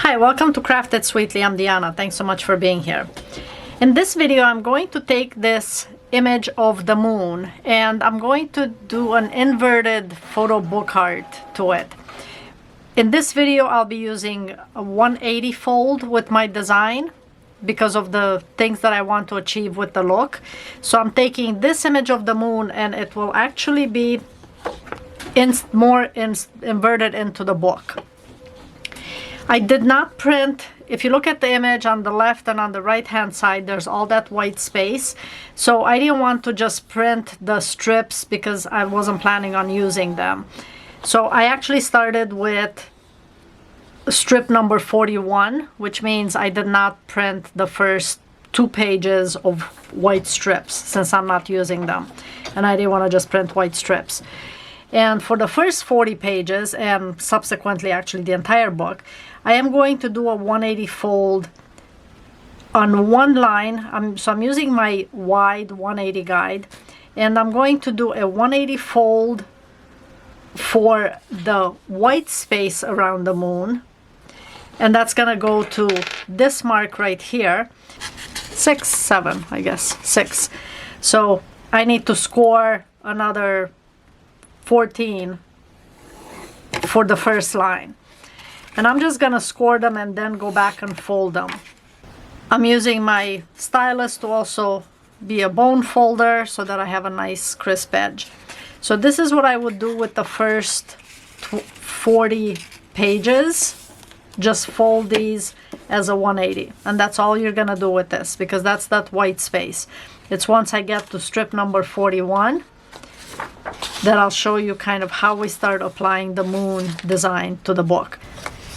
Hi, welcome to Craft It Sweetly. I'm Diana. Thanks so much for being here. In this video, I'm going to take this image of the moon and I'm going to do an inverted photo book art to it. In this video, I'll be using a 180 fold with my design because of the things that I want to achieve with the look. So I'm taking this image of the moon and it will actually be inverted into the book. I did not print. If you look at the image on the left and on the right hand side, there's all that white space. So I didn't want to just print the strips because I wasn't planning on using them. So I actually started with strip number 41, which means I did not print the first 2 pages of white strips since I'm not using them. And I didn't want to just print white strips. And for the first 40 pages and subsequently actually the entire book, I am going to do a 180 fold on one line. So I'm using my wide 180 guide and I'm going to do a 180 fold for the white space around the moon. And that's going to go to this mark right here. 6, 7, I guess, 6. So I need to score another 14 for the first line. And I'm just gonna score them and then go back and fold them. I'm using my stylus to also be a bone folder so that I have a nice crisp edge. So this is what I would do with the first 40 pages. Just fold these as a 180. And that's all you're gonna do with this because that's that white space. It's once I get to strip number 41 that I'll show you kind of how we start applying the moon design to the book.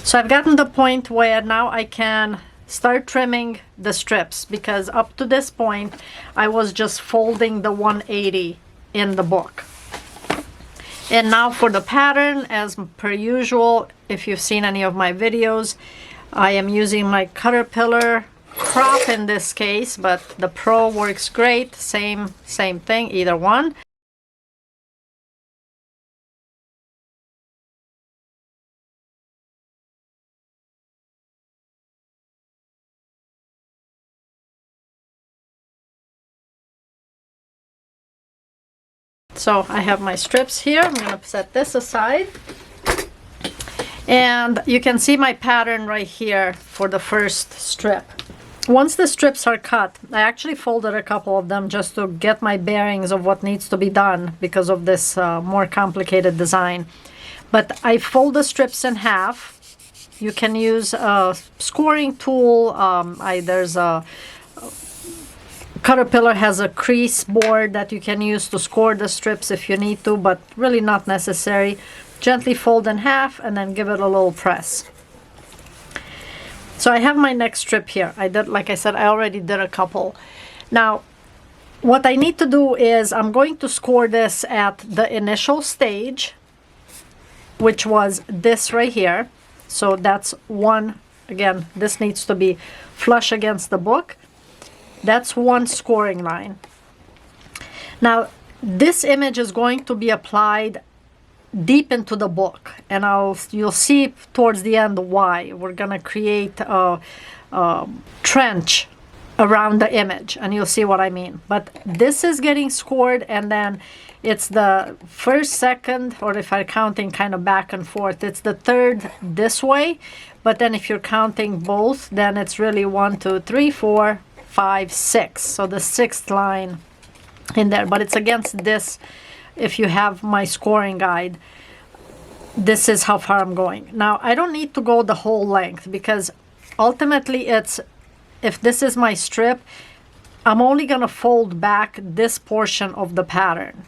So I've gotten to the point where now I can start trimming the strips because up to this point I was just folding the 180 in the book. And now for the pattern, as per usual, if you've seen any of my videos, I am using my Caterpillar crop in this case, but the Pro works great. Same thing, either one. So I have my strips here. I'm going to set this aside. And you can see my pattern right here for the first strip. Once the strips are cut, I actually folded a couple of them just to get my bearings of what needs to be done because of this more complicated design. But I fold the strips in half. You can use a scoring tool. There's a Caterpillar has a crease board that you can use to score the strips if you need to, but really not necessary. Gently fold in half and then give it a little press. So I have my next strip here. Like I said, I already did a couple. Now, what I need to do is I'm going to score this at the initial stage, which was this right here. So that's one. Again, this needs to be flush against the book. That's one scoring line. Now, this image is going to be applied deep into the book, and you'll see towards the end why. We're gonna create a trench around the image, and you'll see what I mean. But this is getting scored, and then it's the first, second, or if I'm counting kind of back and forth, it's the third this way. But then if you're counting both, then it's really 1, 2, 3, 4, 5, 6. So the 6th line in there, but it's against this. If you have my scoring guide, this is how far I'm going. Now I don't need to go the whole length because ultimately if this is my strip, I'm only gonna fold back this portion of the pattern.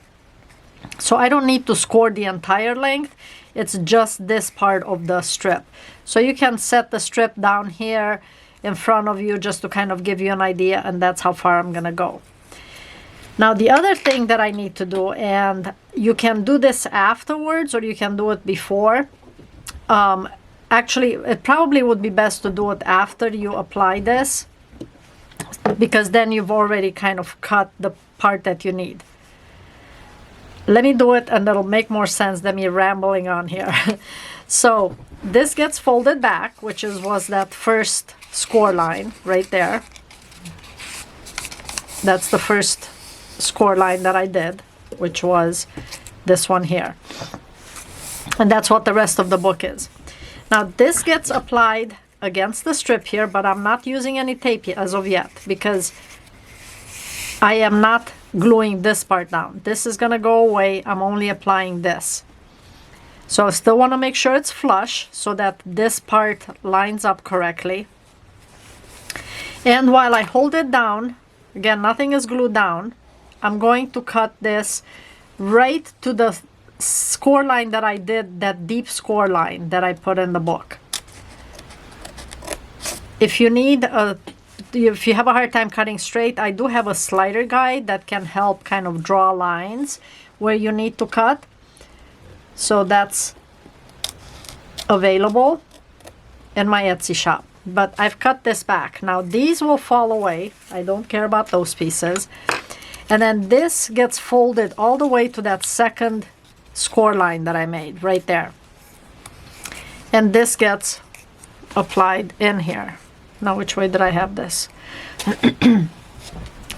So I don't need to score the entire length. It's just this part of the strip. So you can set the strip down here in front of you just to kind of give you an idea, and that's how far I'm gonna go. Now the other thing that I need to do, and you can do this afterwards or you can do it before. Actually, it probably would be best to do it after you apply this because then you've already kind of cut the part that you need. let me do it and it'll make more sense than me rambling on here. So this gets folded back, which was that first score line right there. That's the first score line that I did, which was this one here. And that's what the rest of the book is. Now this gets applied against the strip here, but I'm not using any tape as of yet because I am not gluing this part down. This is gonna go away. I'm only applying this. So I still want to make sure it's flush so that this part lines up correctly. And while I hold it down, again, nothing is glued down, I'm going to cut this right to the score line that I did, that deep score line that I put in the book. If you need if you have a hard time cutting straight, I do have a slider guide that can help kind of draw lines where you need to cut. So that's available in my Etsy shop. But I've cut this back. Now these will fall away. I don't care about those pieces. And then this gets folded all the way to that second score line that I made right there. And this gets applied in here. Now which way did I have this?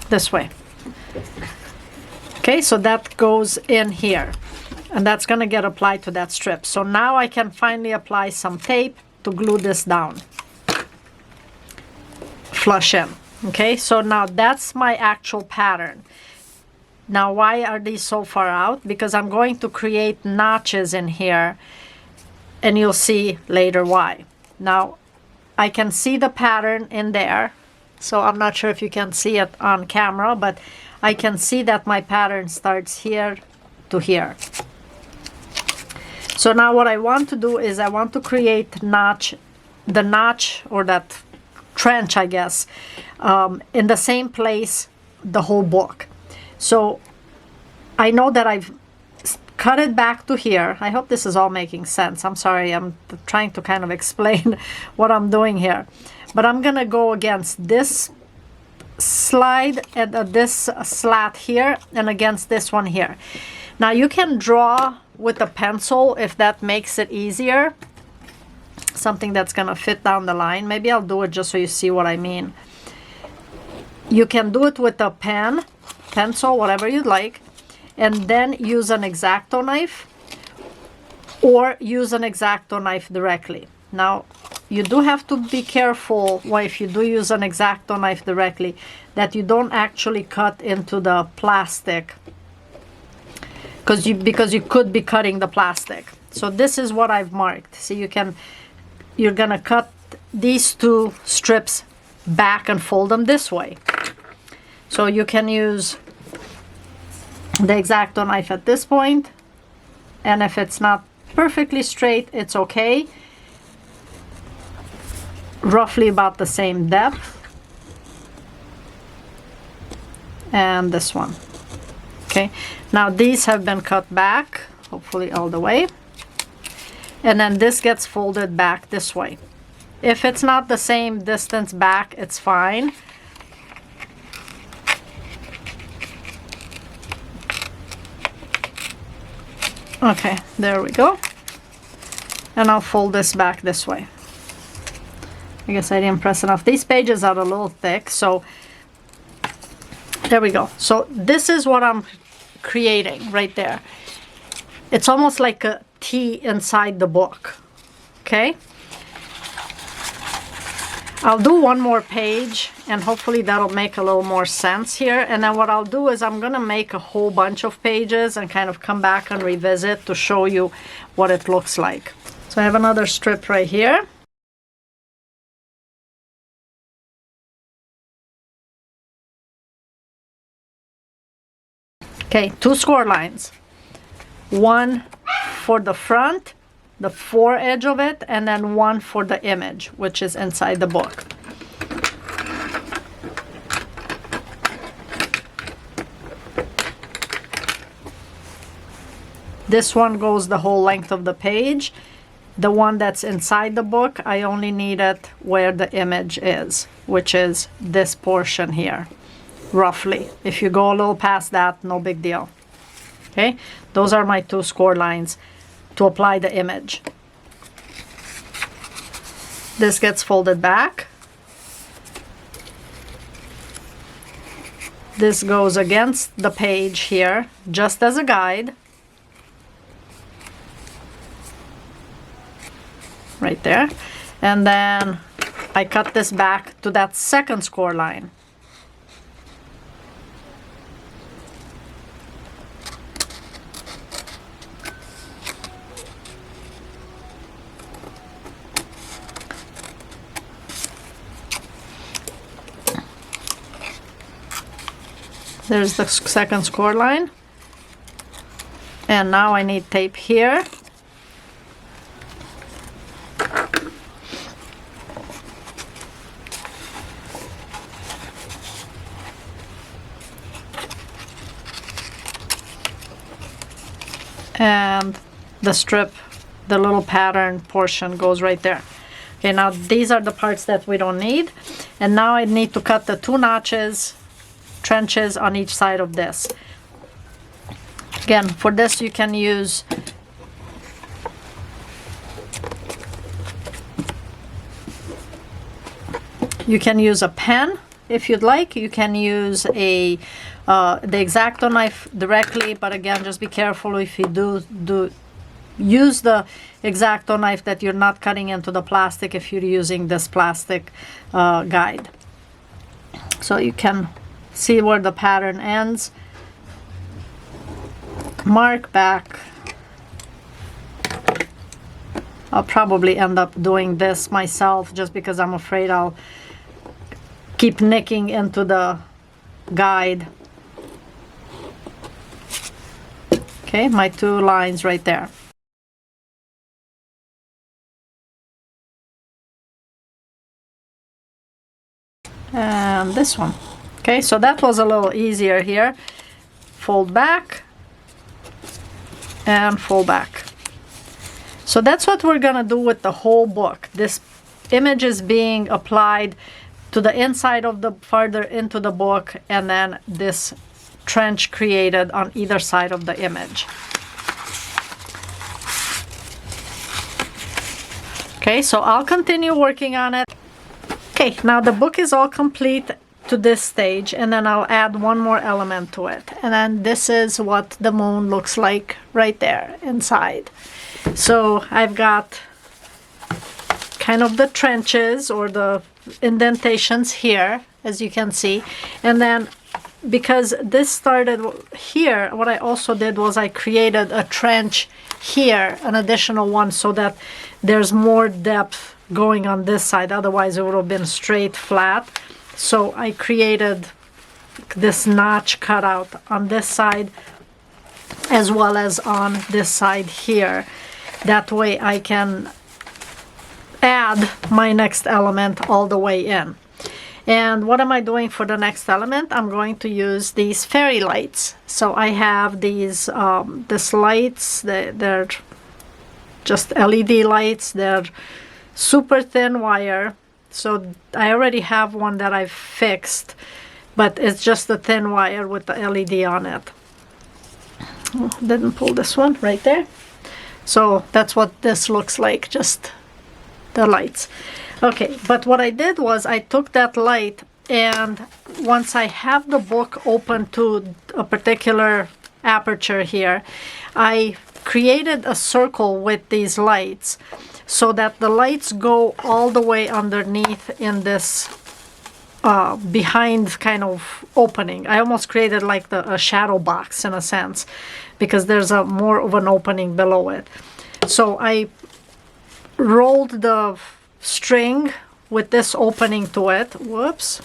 This way. Okay, so that goes in here. And that's going to get applied to that strip. So now I can finally apply some tape to glue this down. Flush in. Okay, so now that's my actual pattern. Now why are these so far out? Because I'm going to create notches in here, and you'll see later why. Now I can see the pattern in there, so I'm not sure if you can see it on camera, but I can see that my pattern starts here to here. So now what I want to do is I want to create the notch or that trench, I guess, in the same place the whole book. So I know that I've cut it back to here. I hope this is all making sense. I'm sorry, I'm trying to kind of explain what I'm doing here. But I'm gonna go against this slide and this slat here and against this one here. Now you can draw with a pencil if that makes it easier. Something that's gonna fit down the line. Maybe I'll do it just so you see what I mean. You can do it with a pen, pencil, whatever you'd like, and then use an X-Acto knife or use an X-Acto knife directly. Now you do have to be careful, well, if you do use an X-Acto knife directly, that you don't actually cut into the plastic, because you could be cutting the plastic. So this is what I've marked. See, you're gonna cut these two strips back and fold them this way. So you can use the X-Acto knife at this point, and if it's not perfectly straight, it's okay. Roughly about the same depth. And this one. Okay, now these have been cut back, hopefully all the way. And then this gets folded back this way. If it's not the same distance back, it's fine. Okay, there we go. And I'll fold this back this way. I guess I didn't press enough. These pages are a little thick, so there we go. So this is what I'm creating right there. It's almost like a T inside the book. Okay? I'll do one more page and hopefully that'll make a little more sense here. And then what I'll do is I'm gonna make a whole bunch of pages and kind of come back and revisit to show you what it looks like. So I have another strip right here. Okay, two score lines. One for the front, the fore edge of it, and then one for the image, which is inside the book. This one goes the whole length of the page. The one that's inside the book, I only need it where the image is, which is this portion here. Roughly. If you go a little past that, no big deal. Okay, those are my 2 score lines to apply the image. This gets folded back. This goes against the page here, just as a guide. Right there. And then I cut this back to that second score line. There's the second score line. And now I need tape here. And the strip, the little pattern portion goes right there. Okay, now these are the parts that we don't need. And now I need to cut the 2 notches, trenches on each side of this. Again, for this you can use a pen if you'd like. You can use a the X-Acto knife directly, but again, just be careful if you do use the X-Acto knife that you're not cutting into the plastic if you're using this plastic guide. So you can see where the pattern ends. Mark back. I'll probably end up doing this myself just because I'm afraid I'll keep nicking into the guide. Okay, my 2 lines right there. And this one. Okay, so that was a little easier here. Fold back and fold back. So that's what we're gonna do with the whole book. This image is being applied to the inside of the, farther into the book, and then this trench created on either side of the image. Okay, so I'll continue working on it. Okay, now the book is all complete to this stage, and then I'll add one more element to it. And then this is what the moon looks like right there inside. So I've got kind of the trenches or the indentations here, as you can see. And then because this started here, what I also did was I created a trench here, an additional one, so that there's more depth going on this side. Otherwise it would have been straight flat. So I created this notch cutout on this side as well as on this side here. That way I can add my next element all the way in. And what am I doing for the next element? I'm going to use these fairy lights. So I have these this lights. They're just LED lights. They're super thin wire. So I already have one that I've fixed, but it's just a thin wire with the LED on it. Oh, didn't pull this one right there. So that's what this looks like, just the lights. Okay, but what I did was I took that light, and once I have the book open to a particular aperture here, I created a circle with these lights so that the lights go all the way underneath in this behind kind of opening. I almost created like a shadow box in a sense, because there's a more of an opening below it. So I rolled the string with this opening to it. Whoops,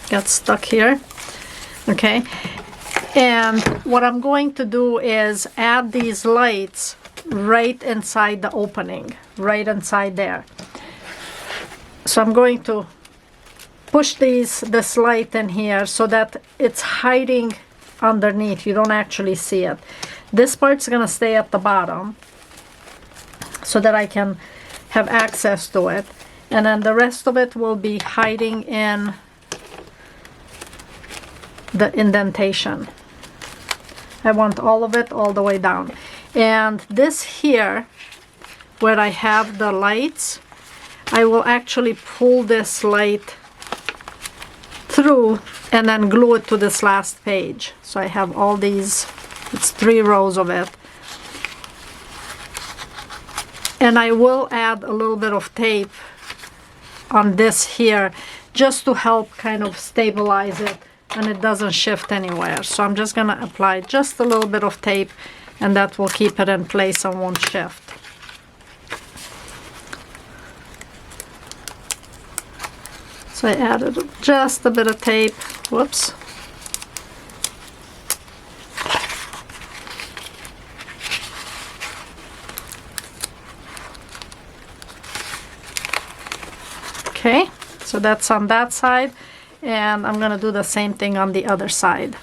got stuck here. Okay, and what I'm going to do is add these lights right inside the opening, right inside there. So I'm going to push this light in here so that it's hiding underneath. You don't actually see it. This part's gonna stay at the bottom so that I can have access to it, and then the rest of it will be hiding in the indentation. I want all of it all the way down. And this here, where I have the lights, I will actually pull this light through and then glue it to this last page. So I have all these, it's 3 rows of it. And I will add a little bit of tape on this here just to help kind of stabilize it and it doesn't shift anywhere. So I'm just gonna apply just a little bit of tape and that will keep it in place and won't shift. So I added just a bit of tape. Whoops. Okay, so that's on that side, and I'm gonna do the same thing on the other side.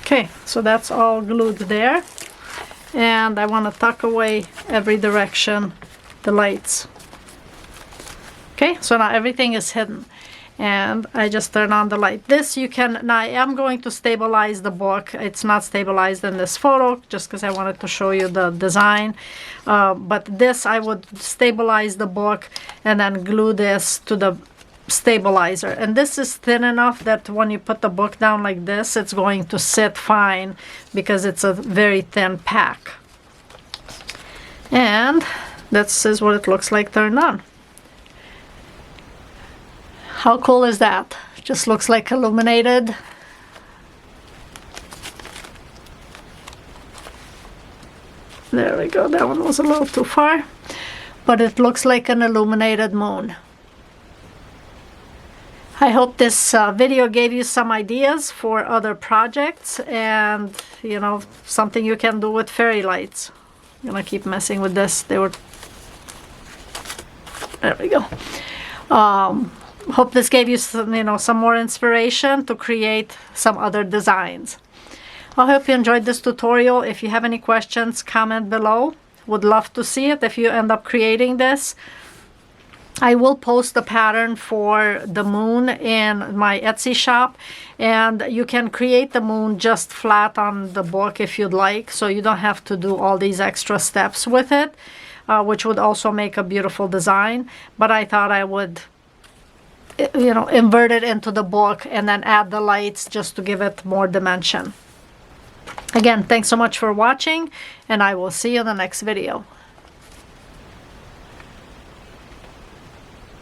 Okay, so that's all glued there, and I want to tuck away every direction the lights. Okay, so now everything is hidden, and I just turn on the light. This you can, now I am going to stabilize the book. It's not stabilized in this photo just because I wanted to show you the design, but this I would stabilize the book and then glue this to the stabilizer, and this is thin enough that when you put the book down like this, it's going to sit fine because it's a very thin pack. And this is what it looks like turned on. How cool is that? Just looks like illuminated. There we go, that one was a little too far, but it looks like an illuminated moon. I hope this video gave you some ideas for other projects and, you know, something you can do with fairy lights. I'm gonna keep messing with this. There we go. Hope this gave you some, you know, some more inspiration to create some other designs. I hope you enjoyed this tutorial. If you have any questions, comment below. Would love to see it if you end up creating this. I will post the pattern for the moon in my Etsy shop, and you can create the moon just flat on the book if you'd like, so you don't have to do all these extra steps with it, which would also make a beautiful design. But I thought I would, you know, invert it into the book and then add the lights just to give it more dimension. Again, thanks so much for watching, and I will see you in the next video.